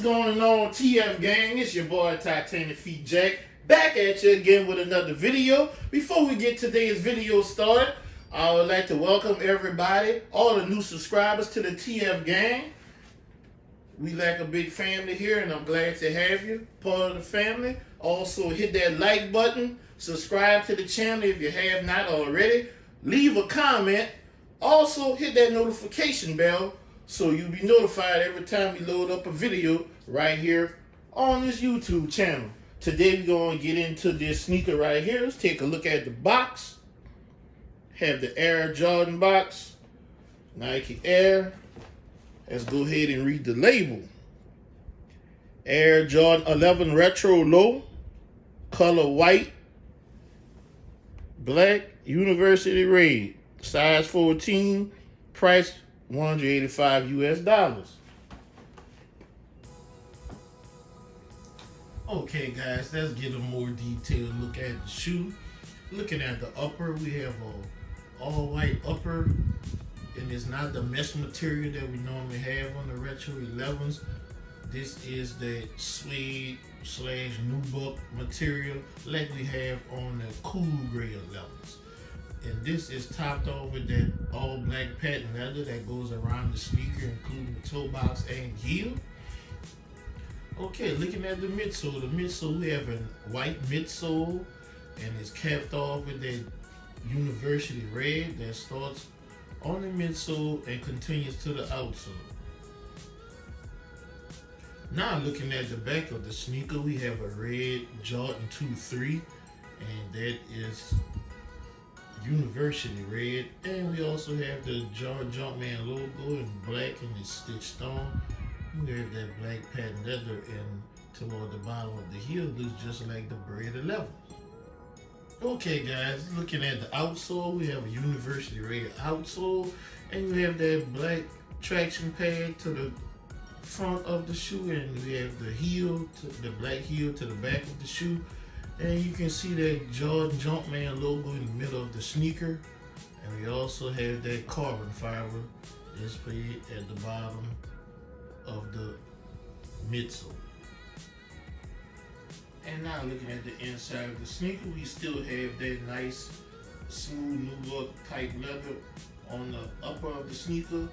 going on, TF gang? It's your boy Titanic Feet Jack, back at you again with another video. Before we get today's video started, I would like to welcome everybody, all the new subscribers to the TF gang. We like a big family here, and I'm glad to have you part of the family. Also, hit that like button, subscribe to the channel if you have not already, leave a comment. Also, hit that notification bell so you'll be notified every time we load up a video right here on this YouTube channel. Today we're going to get into this sneaker right here. Let's take a look at the box. Have the Air Jordan box, Nike Air. Let's go ahead and read the label. Air Jordan 11 Retro Low, color white, black, University Red, size 14, price $185 US. Okay guys, let's get a more detailed look at the shoe. Looking at the upper, we have a all white upper, and it's not the mesh material that we normally have on the Retro 11s. This is the suede / nubuck material like we have on the Cool Gray 11s. And this is topped off with that all black patent leather that goes around the sneaker, including the toe box and heel. Okay, looking at the midsole. The midsole, we have a white midsole, and it's capped off with that University Red that starts on the midsole and continues to the outsole. Now looking at the back of the sneaker, we have a red Jordan 2-3, and that is University Red, and we also have the Jordan Jumpman logo in black and it's stitched on. We have that black patent leather, and toward the bottom of the heel looks just like the Bred 11. Okay guys, looking at the outsole, we have a University Red outsole, and we have that black traction pad to the front of the shoe, and we have the heel, the black heel to the back of the shoe. And you can see that Jordan Jumpman logo in the middle of the sneaker. And we also have that carbon fiber displayed at the bottom of the midsole. And now looking at the inside of the sneaker, we still have that nice smooth nubuck type leather on the upper of the sneaker.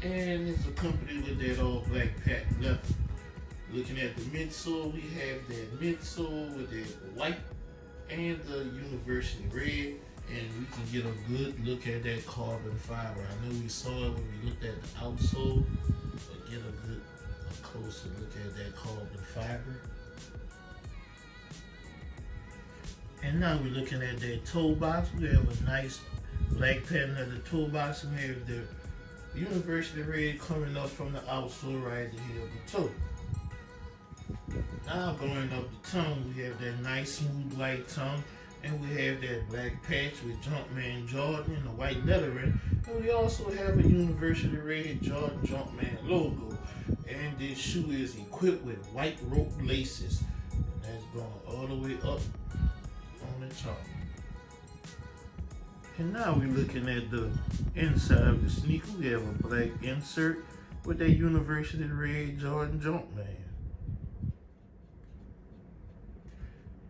And it's accompanied with that all black patent leather. Looking at the midsole, we have that midsole with that white and the University Red, and we can get a good look at that carbon fiber. I know we saw it when we looked at the outsole, but get a closer look at that carbon fiber. And now we're looking at that toe box. We have a nice black pattern of the toe box, and we have the University Red coming up from the outsole right at the heel of the toe. Now going up the tongue, we have that nice smooth white tongue, and we have that black patch with Jumpman Jordan and the white lettering. And we also have a University Red Jordan Jumpman logo. And this shoe is equipped with white rope laces. And that's going all the way up on the top. And now we're looking at the inside of the sneaker. We have a black insert with that University Red Jordan Jumpman.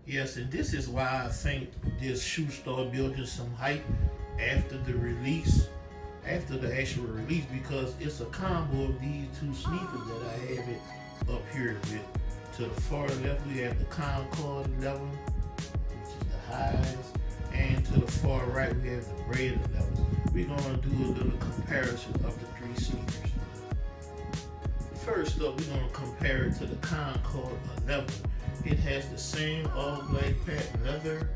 Yes, and this is why I think this shoe started building some hype after the release, after the actual release, because it's a combo of these two sneakers that I have it up here with. To the far left, we have the Concord 11, which is the highest, and to the far right, we have the Bred 11. We're going to do a little comparison of the three sneakers. First up, we're going to compare it to the Concord 11. It has the same all black patent leather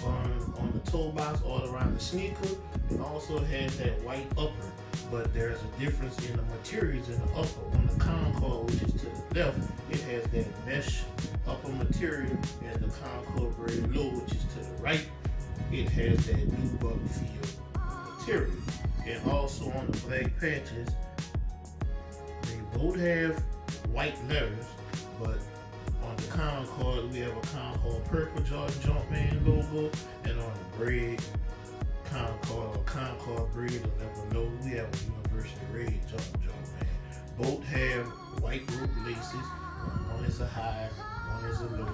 on the toe box all around the sneaker. It also has that white upper, but there's a difference in the materials in the upper. On the Concord, which is to the left, it has that mesh upper material, and the Concord Bred Low, which is to the right, it has that nubuck feel material. And also on the black patches, they both have white letters, but on the Concord, we have a Concord purple Jordan Jumpman logo, and on the Bred Concord or Concord Bred 11 logo, we have a University Red Jordan Jumpman. Both have white rope laces, One is a high, one is a low.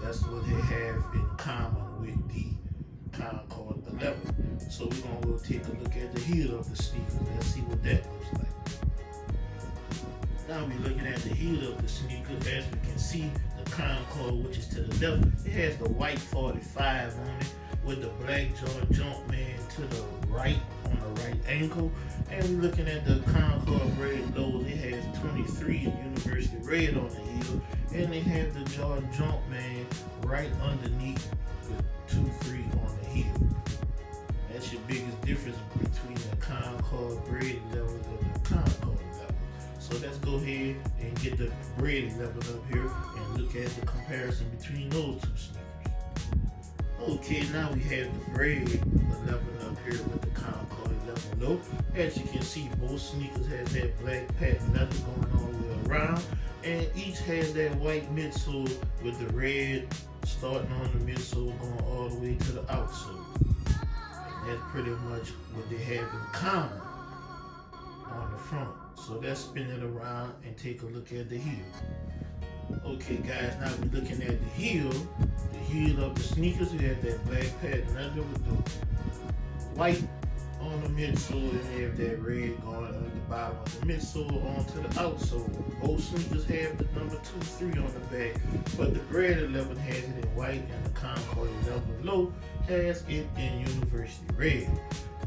That's what they have in common with the Concord 11. So we're gonna go take a look at the heel of the sneaker. Let's see what that looks like. Now we're looking at the heel of the sneaker. As we can see, the Concord, which is to the left, it has the white 45 on it with the black Jumpman to the right on the right ankle. And we're looking at the Concord Bred lows. It has 23 University Red on the heel, and they have the Jordan Jumpman right underneath with 2-3 on the heel. That's your biggest difference between the Concord Bred level and the Concord level. So let's go ahead and get the Bred level up here and look at the comparison between those two sneakers. Okay, now we have the Bred level up here with the Concord level low. As you can see, both sneakers has that black patent leather going all the way around, and each has that white midsole with the red starting on the midsole going all the way to the outsole. And that's pretty much what they have in common on the front. So let's spin it around and take a look at the heel. Okay guys, now we're looking at the heel of the sneakers. We have that black patent leather with the white on the midsole, and they have that red going on the bottom of the midsole onto the outsole. Both sneakers have the number 2-3 on the back, but the Bred 11 has it in white and the Concord 11 low has it in University Red.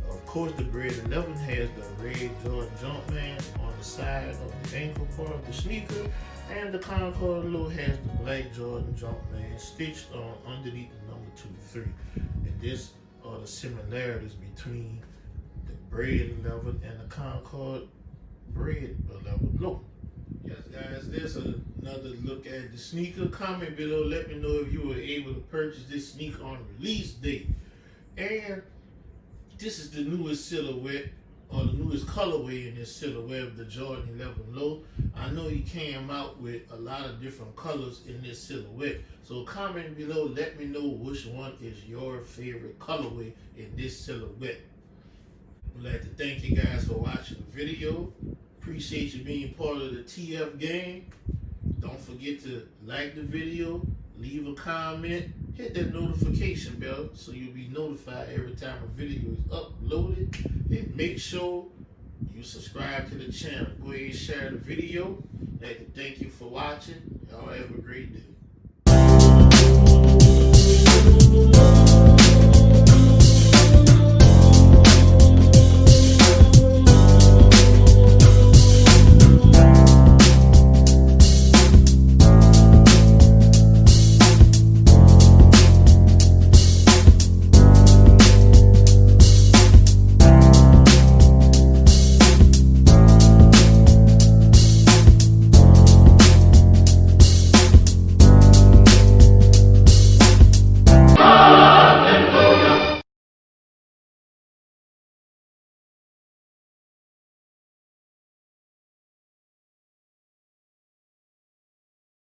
Of course, the Bred 11 has the red Jordan Jumpman on the side of the ankle part of the sneaker, and the Concord low has the black Jordan Jumpman stitched on underneath the number 2-3. And this are the similarities between the Bred 11 and the Concord Bred 11 low. Yes guys, there's another look at the sneaker. Comment below, let me know if you were able to purchase this sneaker on release date. And this is the newest silhouette, or the newest colorway in this silhouette of the Jordan 11 low. I know he came out with a lot of different colors in this silhouette. So comment below, let me know which one is your favorite colorway in this silhouette. I'd like to thank you guys for watching the video. Appreciate you being part of the TF gang. Don't forget to like the video, leave a comment, hit that notification bell so you'll be notified every time a video is uploaded. And make sure you subscribe to the channel. Go ahead and share the video. I'd like to thank you for watching. Y'all have a great day.